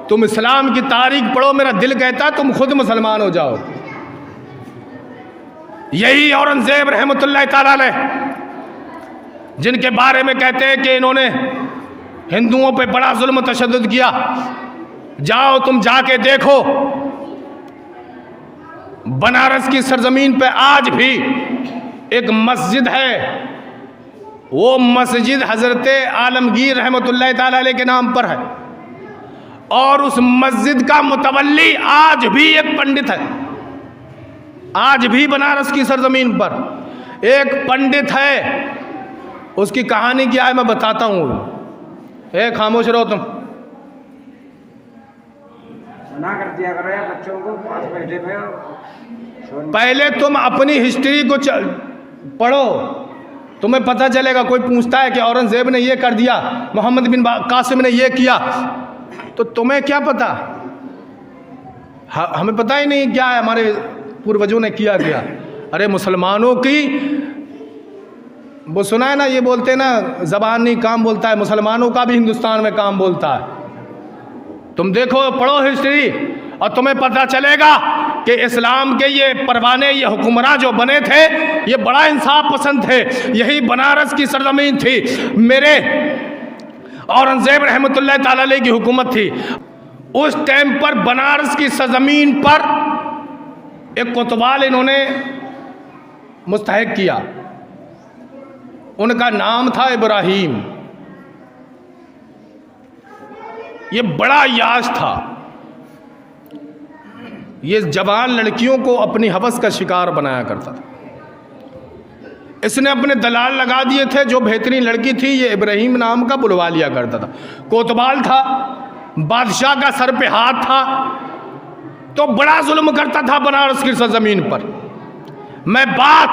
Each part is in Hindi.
तुम इस्लाम की तारीख पढ़ो, मेरा दिल कहता है तुम खुद मुसलमान हो जाओ। यही औरंगजेब रहमतुल्लाह ताला अलैह, जिनके बारे में कहते हैं कि इन्होंने हिंदुओं पे बड़ा जुल्म तशद्दुद किया, जाओ तुम जाके देखो, बनारस की सरजमीन पे आज भी एक मस्जिद है, वो मस्जिद हजरत आलमगीर रहमतुल्लाह ताला अलैह के नाम पर है, और उस मस्जिद का मुतवल्ली आज भी एक पंडित है। आज भी बनारस की सरजमीन पर एक पंडित है, उसकी कहानी क्या है मैं बताता हूँ। खामोश रहो तुम, मना कर दिया करो यार बच्चों को, पास बैठे हुए हो। पहले तुम अपनी हिस्ट्री को पढ़ो, तुम्हें पता चलेगा। कोई पूछता है कि औरंगजेब ने ये कर दिया, मोहम्मद बिन कासिम ने ये किया, तो तुम्हें क्या पता? हमें पता ही नहीं क्या है हमारे पूर्वजों ने किया क्या। अरे मुसलमानों की, वो सुना है ना, ये बोलते हैं ना, ज़बान नहीं काम बोलता है, मुसलमानों का भी हिंदुस्तान में काम बोलता है। तुम देखो, पढ़ो हिस्ट्री, और तुम्हें पता चलेगा कि इस्लाम के ये परवाने, ये हुक्मरान जो बने थे, ये बड़ा इंसाफ पसंद थे। यही बनारस की सरजमीन थी, मेरे औरंगजेब रहमतुल्लाह ताला अलैह की हुकूमत थी। उस टाइम पर बनारस की सरजमीन पर एक कोतवाल इन्होंने मुस्तहक किया, उनका नाम था इब्राहिम। ये बड़ा याश था, ये जवान लड़कियों को अपनी हवस का शिकार बनाया करता था। इसने अपने दलाल लगा दिए थे, जो बेहतरीन लड़की थी ये इब्राहिम नाम का बुलवा लिया करता था। कोतवाल था, बादशाह का सर पे हाथ था, तो बड़ा जुल्म करता था बनारस की सरजमीन पर। मैं बात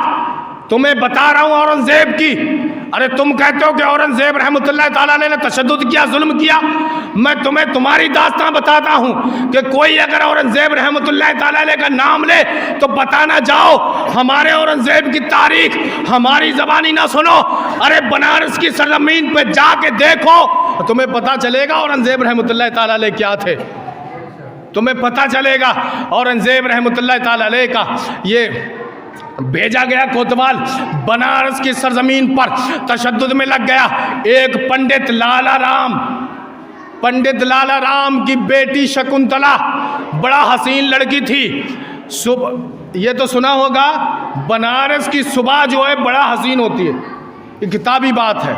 तुम्हें बता रहा हूं औरंगजेब की। अरे तुम कहते हो कि औरंगजेब रहमतुल्लाह ताला अलैह ने तशद्दुद किया, जुल्म किया। मैं तुम्हें तुम्हारी दास्तां बताता हूं कि कोई अगर औरंगजेब रहमतुल्लाह ताला अलैह का नाम ले तो बता ना जाओ हमारे औरंगजेब की तारीख, हमारी ज़बानी ना सुनो। अरे बनारस की सरजमीन पे जाके देखो, तुम्हें पता चलेगा औरंगजेब रहमतुल्लाह ताला अलैह क्या थे। तुम्हें पता चलेगा औरंगजेब रहमतुल्लाह ताला अलैह का ये भेजा गया कोतवाल बनारस की सरजमीन पर तशद्दुद में लग गया। एक पंडित लाला राम की बेटी शकुंतला, बड़ा हसीन लड़की थी। ये तो सुना होगा, बनारस की सुबह जो है बड़ा हसीन होती है, ये किताबी बात है।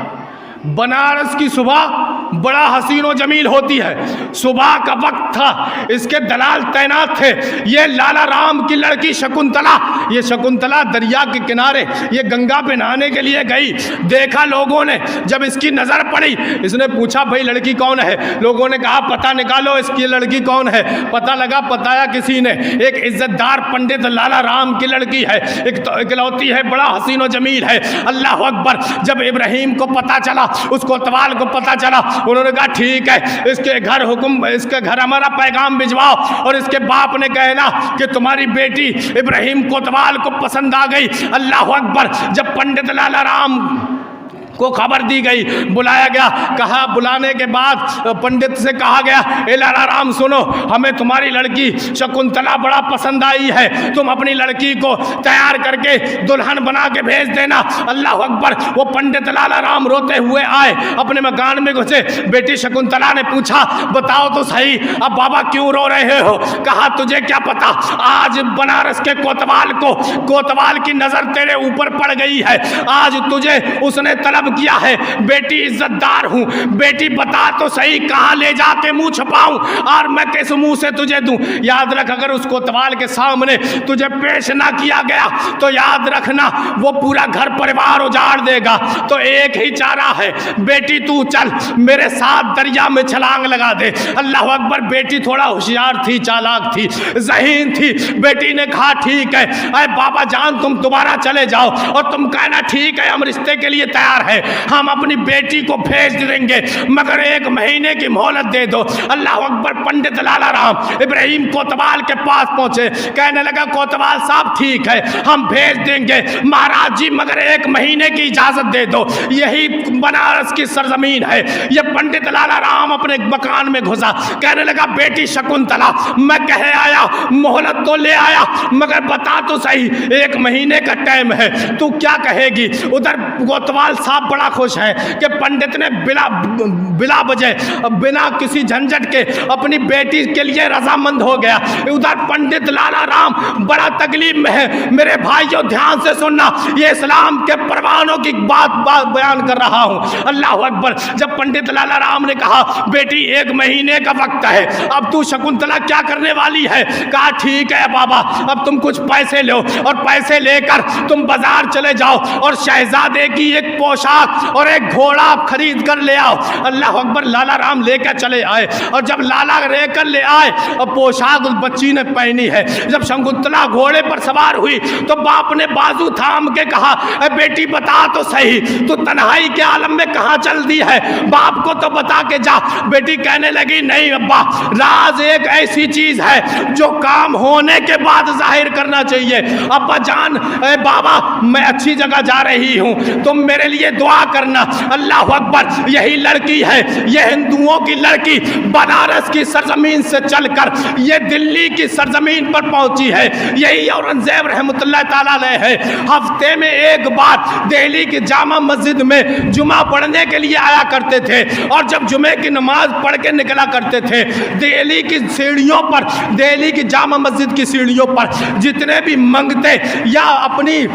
बनारस की सुबह बड़ा हसीन व जमील होती है। सुबह का वक्त था, इसके दलाल तैनात थे। ये लाला राम की लड़की शकुंतला, ये शकुंतला दरिया के किनारे ये गंगा पे नहाने के लिए गई। देखा लोगों ने, जब इसकी नज़र पड़ी, इसने पूछा भाई लड़की कौन है। लोगों ने कहा पता निकालो इसकी लड़की कौन है। पता लगा, बताया किसी ने, एक इज्जतदार पंडित लाला राम की लड़की है, इकलौती है, बड़ा हसीन व जमील है। अल्लाह अकबर। जब इब्राहिम को पता चला, उस कोतवाल को पता चला, उन्होंने कहा ठीक है, इसके घर हमारा पैगाम भिजवाओ। और इसके बाप ने कहना कि तुम्हारी बेटी इब्राहिम कोतवाल को पसंद आ गई। अल्लाह अकबर। जब पंडित लाला राम को खबर दी गई, बुलाया गया, कहा, बुलाने के बाद पंडित से कहा गया, ए लाला राम सुनो, हमें तुम्हारी लड़की शकुंतला बड़ा पसंद आई है, तुम अपनी लड़की को तैयार करके दुल्हन बना के भेज देना। अल्लाह अकबर। वो पंडित लाला राम रोते हुए आए, अपने मकान में घुसे। बेटी शकुंतला ने पूछा बताओ तो सही, अब बाबा क्यों रो रहे हो? कहा तुझे क्या पता, आज बनारस के कोतवाल की नजर तेरे ऊपर पड़ गई है, आज तुझे उसने तलब किया है। बेटी इज्जतदार हूं, बेटी बता तो सही कहां ले जाके मुंह छुपाऊं और मैं किस मुंह से तुझे दूं? याद रख, अगर उस कोतवाल के सामने तुझे पेश ना किया गया तो याद रखना वो पूरा घर परिवार उजाड़ देगा। तो एक ही चारा है, बेटी तू चल मेरे साथ दरिया में छलांग लगा दे। अल्लाह अकबर। बेटी थोड़ा होशियार थी, चालाक थी, ज़हीन थी। बेटी ने कहा ठीक है, अरे बाबा जान तुम दोबारा चले जाओ और तुम कहना ठीक है हम रिश्ते के लिए तैयार हैं। है, हम अपनी बेटी को भेज देंगे मगर 1 महीने की मोहलत दे दो। अल्लाह अकबर। पंडित लाला राम इब्राहिम कोतवाल के पास पहुंचे, कहने लगा कोतवाल साहब ठीक है हम भेज देंगे महाराज जी, मगर 1 महीने की इजाजत दे दो, यही बनारस की सरजमीन है। ये पंडित लाला राम अपने मकान में घुसा, कहने लगा बेटी शकुंतला मैं कह आया, मोहलत तो ले आया मगर बता तो सही 1 महीने का टाइम है, तू क्या कहेगी। उधर कोतवाल साहब बड़ा खुश है कि पंडित ने बिला वजह बिना किसी झंझट के अपनी बेटी के लिए रजामंद हो गया। उधर पंडित लाला राम बड़ा तकलीफ में है। मेरे भाइयों ध्यान से सुनना, ये इस्लाम के परवानों की बात बयान कर रहा हूँ। अल्लाह अकबर। जब पंडित लाला राम ने कहा बेटी 1 महीने का वक्त है, अब तू शकुंतला क्या करने वाली है। कहा ठीक है बाबा, अब तुम कुछ पैसे लो और पैसे लेकर तुम बाजार चले जाओ और शहजादे की एक पोशाक और एक घोड़ा खरीद कर ले आओ। अल्लाह अकबर। लाला राम लेकर चले आए और जब लाला लेकर ले आए और पोशाक उस बच्ची ने पहनी है, जब शकुंतला घोड़े पर सवार हुई तो बाप ने बाजू थाम के कहा बेटी बता तो सही तू तन्हाई के आलम में कहाँ चल दी है, बाप को तो बता के जा। बेटी कहने लगी नहीं अब्बा, राज एक ऐसी चीज है जो काम होने के बाद जाहिर करना चाहिए। अब्बा जान बाबा मैं अच्छी जगह जा रही हूँ, तुम मेरे लिए दुआ करना। अल्लाह अकबर। यही लड़की है, ये हिंदुओं की लड़की बनारस की सरजमीन से चलकर ये दिल्ली की सरजमीन पर पहुंची है। यही औरंगजेब रहमतुल्लाह ताला अलैह है, हफ्ते में 1 बार दिल्ली की जामा मस्जिद में जुमा पढ़ने के लिए आया करते थे और जब जुमे की नमाज पढ़ के निकला करते थे, दिल्ली की सीढ़ियों पर, दिल्ली की जामा मस्जिद की सीढ़ियों पर जितने भी मंगते या अपनी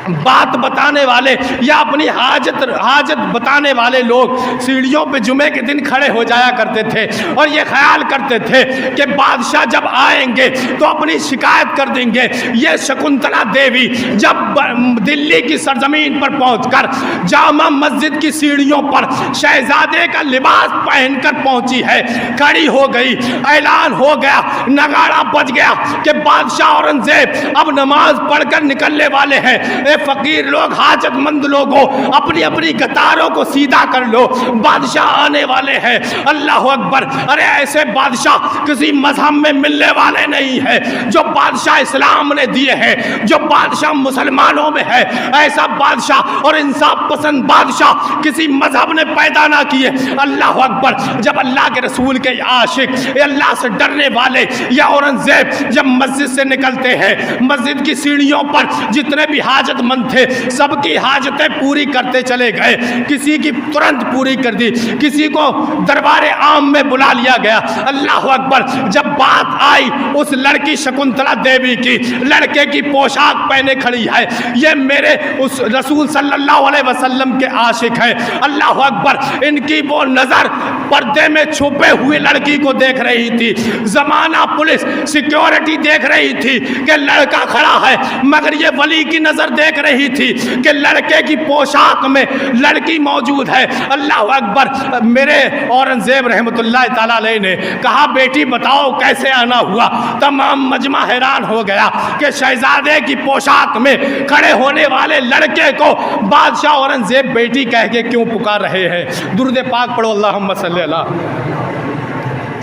बात बताने वाले या अपनी हाजत बताने वाले लोग सीढ़ियों पे जुमे के दिन खड़े हो जाया करते थे और ये ख्याल करते थे कि बादशाह जब आएंगे तो अपनी शिकायत कर देंगे। ये शकुंतला देवी जब दिल्ली की सरजमीन पर पहुंचकर जामा मस्जिद की सीढ़ियों पर शहजादे का लिबास पहनकर पहुंची है, खड़ी हो गई, ऐलान हो गया, नगाड़ा बज गया कि बादशाह औरंगजेब अब नमाज पढ़कर निकलने वाले हैं। फकीर लोग, हाजतमंद लोगों, अपनी अपनी कतारों को सीधा कर लो, बादशाह आने वाले हैं। अल्लाह अकबर। अरे ऐसे बादशाह किसी मजहब में मिलने वाले नहीं है। जो बादशाह इस्लाम ने दिए हैं, जो बादशाह मुसलमानों में है, ऐसा बादशाह और इंसाफ पसंद बादशाह किसी मजहब ने पैदा ना किए। अल्लाह अकबर। जब अल्लाह के रसूल के आशिक, अल्लाह से डरने वाले या औरंगजेब जब मस्जिद से निकलते हैं, मस्जिद की सीढ़ियों पर जितने भी हाजतमंद थे सबकी हाजतें पूरी करते चले गए। किसी की तुरंत पूरी कर दी, किसी को दरबारे आम में बुला लिया गया। अल्लाह अकबर। जब बात आई उस लड़की शकुंतला देवी की, लड़के की पोशाक पहने खड़ी है, ये मेरे उस रसूल सल्लल्लाहु अलैहि वसल्लम के आशिक है। अल्लाह अकबर। इनकी वो नजर पर्दे में छुपे हुए लड़की को देख रही थी, जमाना पुलिस सिक्योरिटी देख रही थी कि लड़का खड़ा है, मगर ये वली की नजर देख रही थी कि लड़के की पोशाक में लड़की मौजूद है। अल्लाह अकबर। मेरे औरंगजेब रहमतुल्लाह ताला अलैह ने कहा बेटी बताओ कैसे आना हुआ। तमाम मजमा हैरान हो गया कि शहजादे की पोशाक में खड़े होने वाले लड़के को बादशाह औरंगजेब बेटी कह के क्यों पुकार रहे हैं। दुरूद पाक पढ़ो, अल्लाहुम्मा सल्ली अला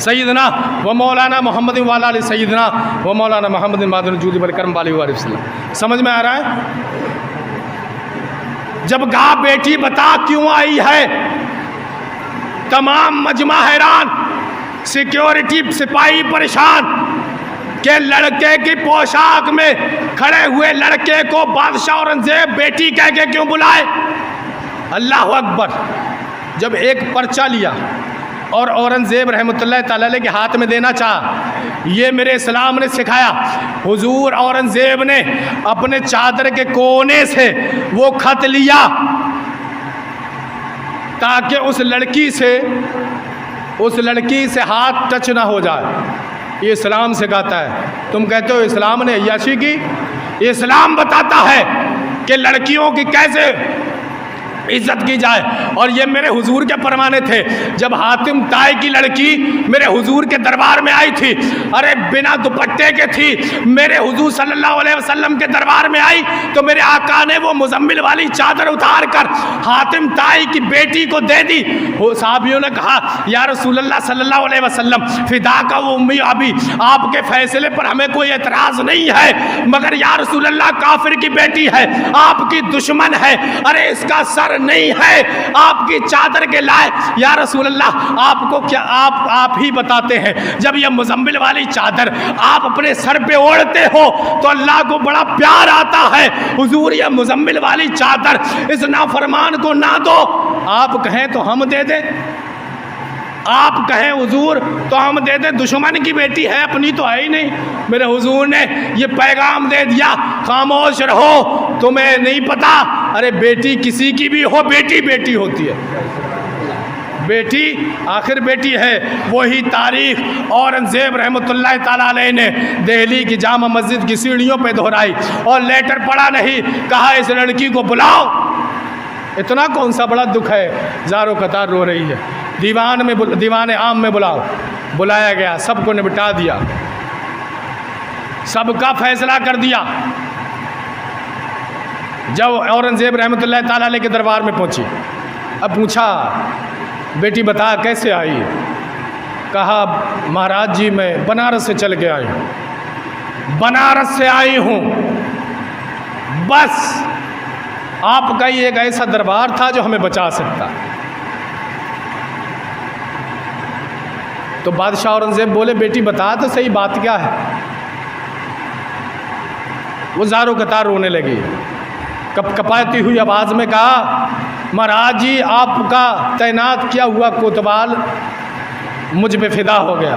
सैयदना व मौलाना मोहम्मद वाला सैयदना व मौलाना मोहम्मद मादन जूदी बल करम वाली वसल्लम। समझ में आ रहा है। जब गा बेटी बता क्यों आई है, तमाम मजमा हैरान, सिक्योरिटी सिपाही परेशान कि लड़के की पोशाक में खड़े हुए लड़के को बादशाह औरंगजेब बेटी कह के क्यों बुलाए। अल्लाह अकबर। जब एक पर्चा लिया और औरंगजेब रहमतुल्लाह ताला अलैह के हाथ में देना चाहा, ये मेरे इस्लाम ने सिखाया। हुजूर औरंगजेब ने अपने चादर के कोने से वो खत लिया ताकि उस लड़की से हाथ टच ना हो जाए। ये इस्लाम सिखाता है। तुम कहते हो इस्लाम ने अय्याशी की, इस्लाम बताता है कि लड़कियों की कैसे इज्जत की जाए। और ये मेरे हुजूर के परमाने थे। जब हातिम ताई की लड़की मेरे हुजूर के दरबार में आई थी, अरे बिना दुपट्टे के थी, मेरे हुजूर सल्लल्लाहु अलैहि वसल्लम के दरबार में आई तो मेरे आका ने वो मुजम्मिल वाली चादर उतार कर हातिम ताई की बेटी को दे दी। साहबियों ने कहा या रसूलल्लाह सल्लल्लाहु अलैहि वसल्लम, फिदा का वो उम्मी अभी, आपके फैसले पर हमें कोई एतराज़ नहीं है, मगर या रसूलल्लाह काफिर की बेटी है, आपकी दुश्मन है, अरे इसका सर नहीं है आपकी चादर के लाए। या रसूल अल्लाह, आपको क्या, आप ही बताते हैं, जब यह मुजम्मिल वाली चादर आप अपने सर पे ओढ़ते हो तो अल्लाह को बड़ा प्यार आता है। हुजूर यह मुजम्मिल वाली चादर इस नाफरमान को ना दो। आप कहें तो हम दे दें, आप कहें हुजूर तो हम दे दें, दुश्मन की बेटी है, अपनी तो है ही नहीं। मेरे हुजूर ने ये पैगाम दे दिया, खामोश रहो, तुम्हें नहीं पता, अरे बेटी किसी की भी हो, बेटी बेटी होती है, बेटी आखिर बेटी है। वही तारीख औरंगजेब रहमतुल्लाह ताला अलैह ने दिल्ली की जामा मस्जिद की सीढ़ियों पे दोहराई और लेटर पढ़ा नहीं, कहा इस लड़की को बुलाओ। इतना कौन सा बड़ा दुख है, ज़ारो कतार रो रही है, दीवान आम में बुलाओ। बुलाया गया, सबको निपटा दिया, सबका फैसला कर दिया। जब औरंगजेब रहमतुल्लाह ताला अलैह के दरबार में पहुंची, अब पूछा बेटी बता कैसे आई? कहा महाराज जी मैं बनारस से चल के आई हूँ, बनारस से आई हूँ, बस आपका ही एक ऐसा दरबार था जो हमें बचा सकता। तो बादशाह औरंगजेब बोले बेटी बता तो सही बात क्या है। वो ज़ारो कतार रोने लगी, कपाती हुई आवाज़ में कहा महाराज जी आपका तैनात किया हुआ कोतवाल मुझ पे फिदा हो गया,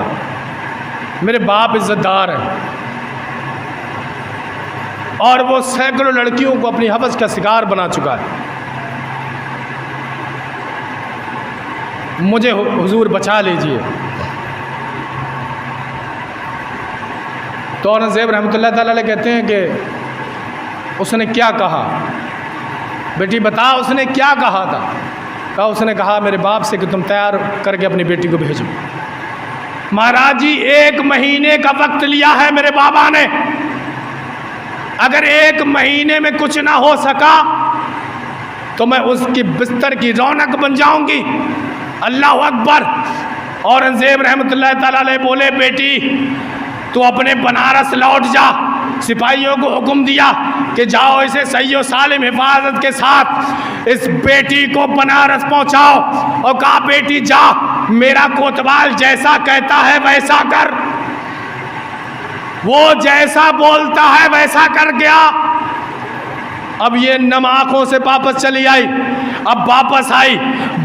मेरे बाप इज़्ज़तदार हैं और वो सैकड़ों लड़कियों को अपनी हवस का शिकार बना चुका है, मुझे हुजूर बचा लीजिए। तो औरंगज़ेब रहमतुल्लाह ताला अलैह कहते हैं कि उसने क्या कहा, बेटी बता उसने क्या कहा था? कहा उसने कहा मेरे बाप से कि तुम तैयार करके अपनी बेटी को भेजो। महाराज जी 1 महीने का वक्त लिया है मेरे बाबा ने, अगर 1 महीने में कुछ ना हो सका तो मैं उसकी बिस्तर की रौनक बन जाऊंगी। अल्लाह अकबर। औरंगज़ेब रहमतुल्लाह ताला अलैह बोले बेटी तू अपने बनारस लौट जा। सिपाहियों को हुक्म दिया कि जाओ इसे सही और सालिम हिफाजत के साथ इस बेटी को बनारस पहुंचाओ, और कहा बेटी जा, मेरा कोतवाल जैसा कहता है वैसा कर, वो जैसा बोलता है वैसा कर गया। अब ये नम आंखों से वापस चली आई, अब वापस आई,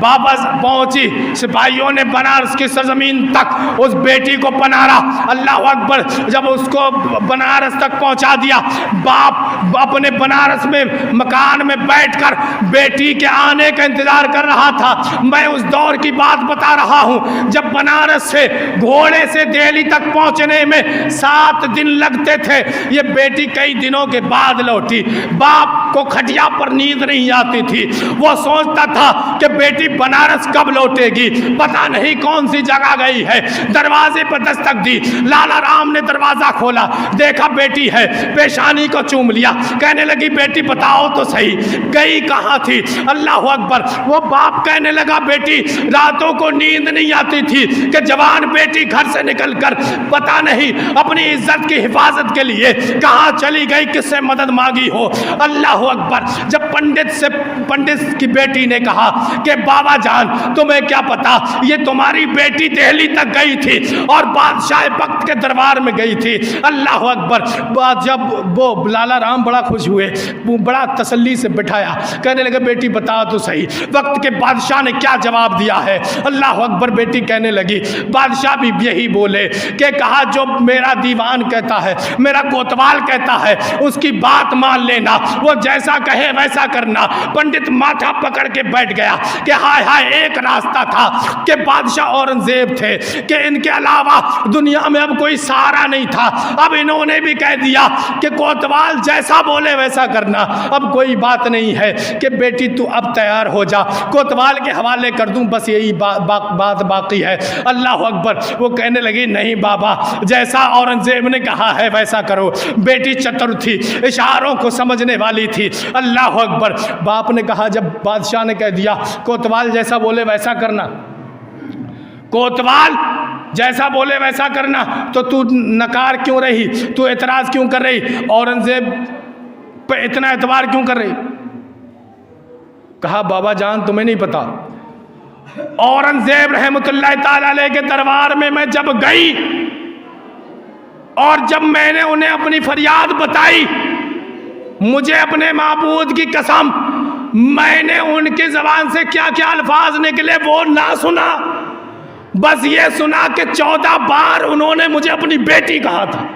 वापस पहुंची, सिपाहियों ने बनारस की सरजमीन तक उस बेटी को पनारा। अल्लाह अकबर। जब उसको बनारस तक पहुंचा दिया, बाप अपने बनारस में मकान में बैठकर बेटी के आने का इंतजार कर रहा था। मैं उस दौर की बात बता रहा हूं जब बनारस से घोड़े से दिल्ली तक पहुंचने में 7 दिन लगते थे। ये बेटी कई दिनों के बाद लौटी। बाप को खटिया पर नींद नहीं आती थी, वो सोचता था कि बेटी बनारस कब लौटेगी, पता नहीं कौन सी जगह गई है। दरवाजे पर दस्तक दी, लाला राम ने दरवाजा खोला, देखा बेटी है, पेशानी को चूम लिया, कहने लगी बेटी बताओ तो सही गई कहाँ थी। अल्लाह अकबर। वो बाप कहने लगा बेटी रातों को नींद नहीं आती थी कि जवान बेटी घर से निकलकर पता नहीं अपनी इज्जत की हिफाजत के लिए कहाँ चली गई, किससे मदद मांगी हो। अल्लाह अकबर। जब पंडित की बेटी ने कहा कि बाबा जान तुम्हें क्या पता, ये तुम्हारी बेटी दिल्ली तक गई थी और बादशाह वक्त के दरबार में गई थी। अल्लाह अकबर। जब वो लाला राम बड़ा खुश हुए, वो बड़ा तसल्ली से बिठाया, कहने लगे बेटी बता तो सही वक्त के बादशाह ने क्या जवाब दिया है। अल्लाह अकबर। बेटी कहने लगी, बादशाह भी यही बोले कि कहा जो मेरा दीवान कहता है, मेरा कोतवाल कहता है उसकी बात मान लेना, वो जैसा कहे वैसा करना। पंडित माथा पकड़ के बैठ गया कि हाय हाय, एक रास्ता था कि बादशाह औरंगजेब थे कि इनके अलावा दुनिया में अब कोई सहारा नहीं था। अब इन्होंने भी कह दिया कि कोतवाल जैसा बोले वैसा करना। अब कोई बात नहीं है कि बेटी तू अब तैयार हो जा, कोतवाल के हवाले कर दूं, बस यही बात बाकी है। अल्लाह अकबर। वो कहने लगी नहीं बाबा, जैसा औरंगजेब ने कहा है वैसा करो। बेटी चतुर थी, इशारों को समझने वाली थी। अल्लाह अकबर। बाप ने कहा, जब बादशाह ने कह दिया कोतवाल जैसा बोले वैसा करना, कोतवाल जैसा बोले वैसा करना, तो तू नकार क्यों रही, तू एतराज क्यों कर रही, औरंगजेब पे इतना एतबार क्यों कर रही? कहा बाबा जान तुम्हें नहीं पता, औरंगजेब रहमतुल्लाह ताला अलैह के दरबार में मैं जब गई और जब मैंने उन्हें अपनी फरियाद बताई, मुझे अपने माबूद की कसम, मैंने उनकी जबान से क्या क्या अल्फाज निकले वो ना सुना, बस ये सुना कि 14 बार उन्होंने मुझे अपनी बेटी कहा था।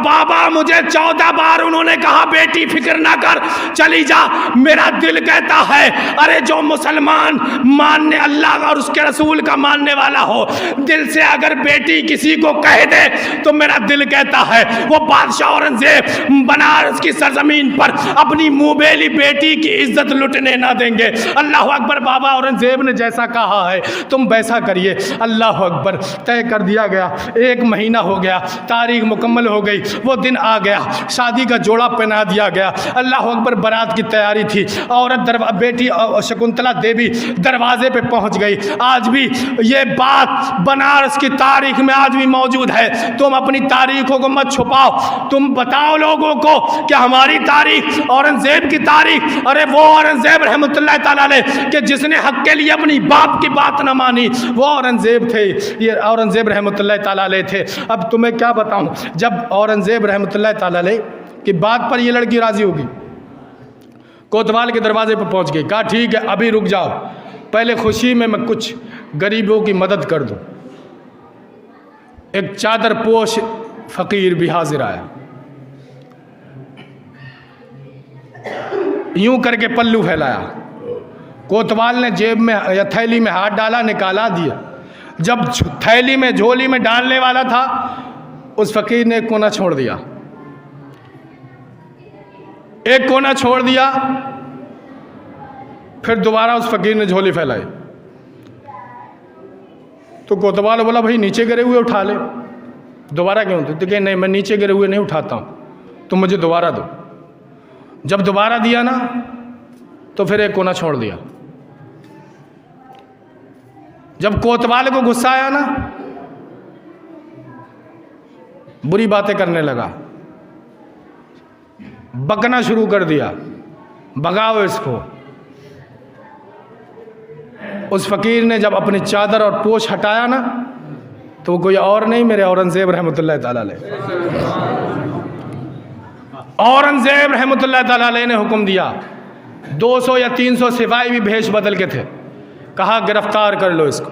बाबा मुझे 14 बार उन्होंने कहा बेटी फिक्र ना कर, चली जा। मेरा दिल कहता है अरे जो मुसलमान मानने अल्लाह और उसके रसूल का मानने वाला हो, दिल से अगर बेटी किसी को कह दे तो मेरा दिल कहता है वो बादशाह औरंगजेब बनारस की सरजमीन पर अपनी मुंहबेली बेटी की इज्जत लुटने ना देंगे। अल्लाह अकबर। बाबा औरंगजेब ने जैसा कहा है तुम वैसा करिए। अल्लाह अकबर। तय कर दिया गया। 1 महीना हो गया, तारीख मुकम्मल हो गई, वो दिन आ गया, शादी का जोड़ा पहना दिया गया। अल्लाह अकबर। बारात की तैयारी थी। औरत बेटी शकुंतला देवी दरवाजे पे पहुंच गई। आज भी ये बात बनारस की तारीख में आज भी मौजूद है। तुम अपनी तारीखों को मत छुपाओ, तुम बताओ लोगों को कि हमारी तारीख औरंगजेब की तारीख। अरे वो औरंगजेब रहमतुल्लाह ताला अलैह कि जिसने हक के लिए अपनी बाप की बात न मानी, वो औरंगजेब थे, ये औरंगजेब रहमतुल्लाह ताला अलैह थे। अब तुम्हें क्या बताऊं, जब औरंगजेब रहमतुल्लाह ताला अलैह की बात पर ये लड़की राजी होगी, कोतवाल के दरवाजे पर पहुंच गई। कहा ठीक है अभी रुक जाओ, पहले खुशी में मैं कुछ गरीबों की मदद कर दूं। एक चादर पोश फकीर भी हाजिर आया, यूं करके पल्लू फैलाया। कोतवाल ने जेब में या थैली में हाथ डाला, निकाला दिया। जब थैली में झोली में डालने वाला था, उस फकीर ने एक कोना छोड़ दिया, एक कोना छोड़ दिया। फिर दोबारा उस फकीर ने झोली फैलाई तो कोतवाल बोला भाई नीचे गिरे हुए उठा ले। दोबारा क्यों? तो कहे नहीं मैं नीचे गिरे हुए नहीं उठाता हूं, तुम मुझे दोबारा दो। जब दोबारा दिया ना तो फिर एक कोना छोड़ दिया। जब कोतवाल को गुस्सा आया ना, बुरी बातें करने लगा, बकना शुरू कर दिया, भगाओ इसको। उस फकीर ने जब अपनी चादर और पोश हटाया ना, तो कोई और नहीं मेरे औरंगजेब रहमतुल्लाह ताला अलैह। औरंगजेब रहमतुल्लाह ताला अलैह ने हुक्म दिया, 200 या 300 सिपाही भी भेष बदल के थे, कहा गिरफ्तार कर लो इसको।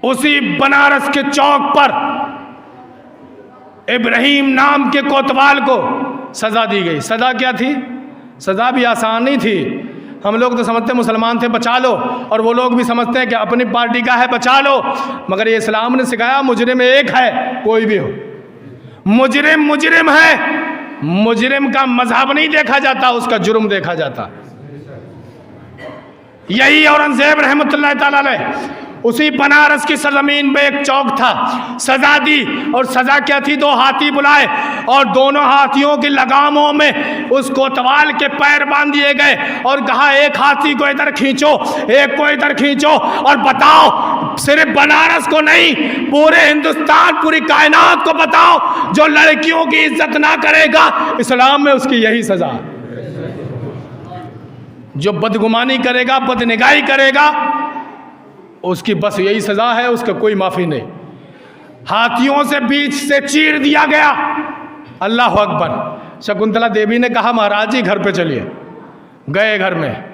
उसी बनारस के चौक पर इब्राहिम नाम के कोतवाल को सजा दी गई। सजा क्या थी? सजा भी आसान नहीं थी। हम लोग तो समझते मुसलमान थे बचा लो, और वो लोग भी समझते हैं कि अपनी पार्टी का है बचा लो, मगर ये इस्लाम ने सिखाया मुजरिम एक है, कोई भी हो मुजरिम मुजरिम है। मुजरिम का मजहब नहीं देखा जाता, उसका जुर्म देखा जाता। यही औरंगजेब रहमतुल्लाह ताला अलैह उसी बनारस की सरजमीन में एक चौक था, सजा दी। और सजा क्या थी? 2 हाथी बुलाए और दोनों हाथियों की लगामों में उस कोतवाल के पैर बांध दिए गए और कहा एक हाथी को इधर खींचो, एक को इधर खींचो, और बताओ सिर्फ बनारस को नहीं पूरे हिंदुस्तान पूरी कायनात को बताओ, जो लड़कियों की इज्जत ना करेगा इस्लाम में उसकी यही सजा। जो बदगुमानी करेगा, बदनिगाही करेगा, उसकी बस यही सजा है, उसका कोई माफी नहीं। हाथियों से बीच से चीर दिया गया। अल्लाह अकबर। शकुंतला देवी ने कहा महाराज जी घर पे चलिए। गए घर में,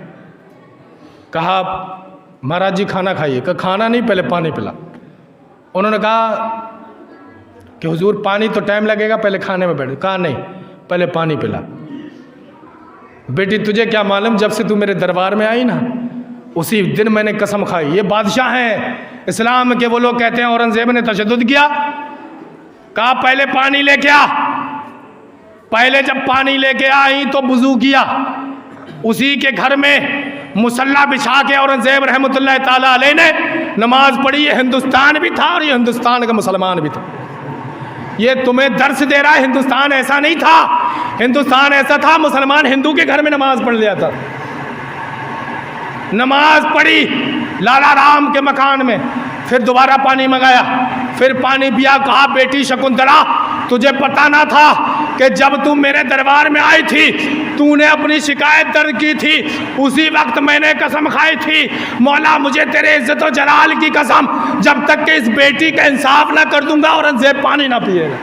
कहा महाराज जी खाना खाइए। कहा खाना नहीं, पहले पानी पिला। उन्होंने कहा कि हुजूर पानी तो टाइम लगेगा, पहले खाने में बैठे। कहा नहीं, पहले पानी पिला। बेटी तुझे क्या मालूम, जब से तू मेरे दरबार में आई ना, उसी दिन मैंने कसम खाई। ये बादशाह हैं इस्लाम के, वो लोग कहते हैं औरंगजेब ने तशद्दुद किया। कहा पहले पानी लेके आ। पहले जब पानी लेके आई तो वुज़ू किया। उसी के घर में मुसल्ला बिछा के औरंगजेब रहमतुल्लाह ताला अलैह ने नमाज पढ़ी। ये हिंदुस्तान भी था और ये हिंदुस्तान का मुसलमान भी था। ये तुम्हें दर्श दे रहा है, हिंदुस्तान ऐसा नहीं था। हिंदुस्तान ऐसा था, मुसलमान हिंदू के घर में नमाज पढ़ लिया था। नमाज पढ़ी लाला राम के मकान में, फिर दोबारा पानी मंगाया, फिर पानी पिया। कहा बेटी शकुंतला तुझे पता ना था कि जब तू मेरे दरबार में आई थी तूने अपनी शिकायत दर्ज की थी, उसी वक्त मैंने कसम खाई थी, मौला मुझे तेरे इज्जत और जलाल की कसम, जब तक कि इस बेटी का इंसाफ ना कर दूंगा औरंगजेब पानी ना पिएगा।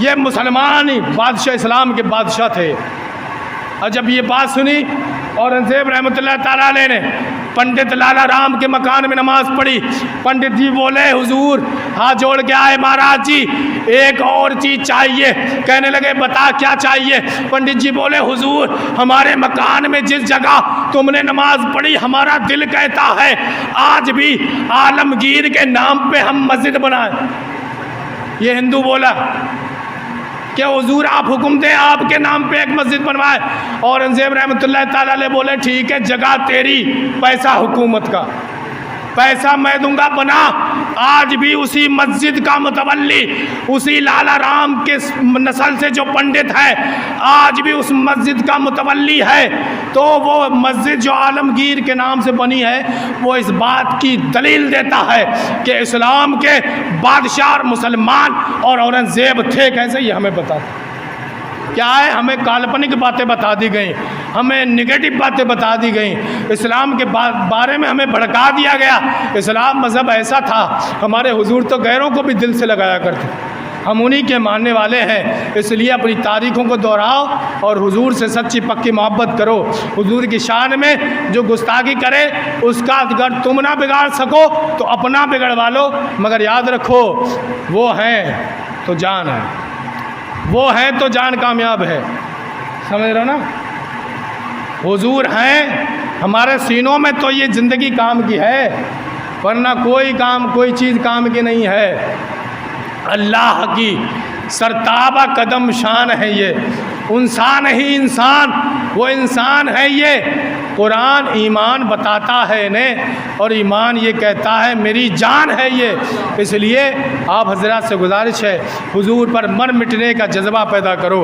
ये मुसलमान ही बादशाह इस्लाम के बादशाह थे। और जब ये बात सुनी औरंगजेब रहमतुल्लाह ताला अलैह ने पंडित लाला राम के मकान में नमाज पढ़ी। पंडित जी बोले हुजूर हाथ जोड़ के आए महाराज जी, एक और चीज़ चाहिए। कहने लगे बता क्या चाहिए। पंडित जी बोले हुजूर हमारे मकान में जिस जगह तुमने नमाज पढ़ी हमारा दिल कहता है आज भी आलमगीर के नाम पे हम मस्जिद बनाए। ये हिंदू बोला कि हुजूर आप हुक्म दें आपके नाम पे एक मस्जिद बनवाए। औरंगजेब रहमतुल्लाह ताला अलैह बोले ठीक है, जगह तेरी, पैसा हुकूमत का, पैसा मैं दूंगा बना। आज भी उसी मस्जिद का मुतवल्ली, उसी लाला राम के नस्ल से जो पंडित है, आज भी उस मस्जिद का मुतवल्ली है। तो वो मस्जिद जो आलमगीर के नाम से बनी है वो इस बात की दलील देता है कि इस्लाम के बादशाह और मुसलमान और औरंगजेब थे कैसे, ये हमें बता क्या है। हमें काल्पनिक बातें बता दी गई, हमें नेगेटिव बातें बता दी गई, इस्लाम के बारे में हमें भड़का दिया गया। इस्लाम मज़हब ऐसा था, हमारे हुजूर तो गैरों को भी दिल से लगाया करते, हम उन्हीं के मानने वाले हैं। इसलिए अपनी तारीखों को दोहराओ और हुजूर से सच्ची पक्की मोहब्बत करो। हुजूर की शान में जो गुस्ताखी करे उसका अगर तुम ना बिगाड़ सको तो अपना बिगड़वा लो, मगर याद रखो वो हैं तो जान है, वो है तो जान कामयाब है। समझ रहे हो ना, हुजूर हैं हमारे सीनों में तो ये ज़िंदगी काम की है, वरना कोई चीज़ काम की नहीं है। अल्लाह की सरताबा कदम शान है ये, इंसान ही इंसान, वो इंसान है ये। कुरान ईमान बताता है इन्हें और ईमान ये कहता है मेरी जान है ये। इसलिए आप हजरात से गुजारिश है हुजूर पर मर मिटने का जज्बा पैदा करो।